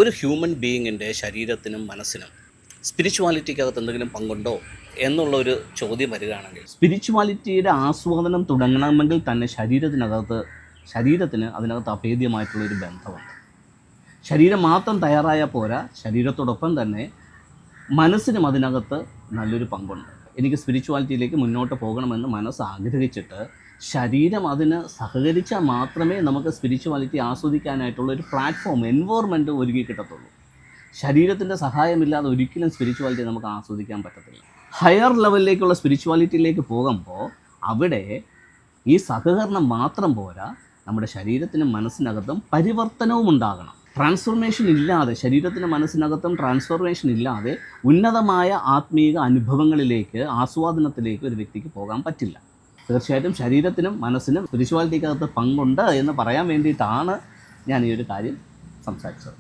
ഒരു ഹ്യൂമൻ ബീയിങ്ങിൻ്റെ ശരീരത്തിനും മനസ്സിനും സ്പിരിച്വാലിറ്റിക്കകത്ത് എന്തെങ്കിലും പങ്കുണ്ടോ എന്നുള്ളൊരു ചോദ്യം വരികയാണെങ്കിൽ, സ്പിരിച്വാലിറ്റിയുടെ ആസ്വാദനം തുടങ്ങണമെങ്കിൽ തന്നെ ശരീരത്തിന് അതിനകത്ത് അഭേദ്യമായിട്ടുള്ളൊരു ബന്ധമുണ്ട്. ശരീരം മാത്രം തയ്യാറായാൽ പോരാ, ശരീരത്തോടൊപ്പം തന്നെ മനസ്സിനും അതിനകത്ത് നല്ലൊരു പങ്കുണ്ട്. എനിക്ക് സ്പിരിച്വാലിറ്റിയിലേക്ക് മുന്നോട്ട് പോകണമെന്ന് മനസ്സ് ആഗ്രഹിച്ചിട്ട് ശരീരം അതിന് സഹകരിച്ചാൽ മാത്രമേ നമുക്ക് സ്പിരിച്വാലിറ്റി ആസ്വദിക്കാനായിട്ടുള്ള ഒരു പ്ലാറ്റ്ഫോം, എൻവോർമെൻറ്റ് ഒരുക്കി കിട്ടത്തുള്ളൂ. ശരീരത്തിൻ്റെ സഹായമില്ലാതെ ഒരിക്കലും സ്പിരിച്വാലിറ്റി നമുക്ക് ആസ്വദിക്കാൻ പറ്റത്തില്ല. ഹയർ ലെവലിലേക്കുള്ള സ്പിരിച്വാലിറ്റിയിലേക്ക് പോകുമ്പോൾ അവിടെ ഈ സഹകരണം മാത്രം പോരാ, നമ്മുടെ ശരീരത്തിനും മനസ്സിനകത്തും പരിവർത്തനവും ഉണ്ടാകണം. ട്രാൻസ്ഫോർമേഷൻ ഇല്ലാതെ, ശരീരത്തിനും മനസ്സിനകത്തും ട്രാൻസ്ഫോർമേഷൻ ഇല്ലാതെ ഉന്നതമായ ആത്മീയ അനുഭവങ്ങളിലേക്ക്, ആസ്വാദനത്തിലേക്ക് ഒരു വ്യക്തിക്ക് പോകാൻ പറ്റില്ല. തീർച്ചയായിട്ടും ശരീരത്തിനും മനസ്സിനും സ്പിരിച്വാലിറ്റിക്കകത്ത് പങ്കുണ്ട് എന്ന് പറയാൻ വേണ്ടിയിട്ടാണ് ഞാൻ ഈ ഒരു കാര്യം സംസാരിച്ചത്.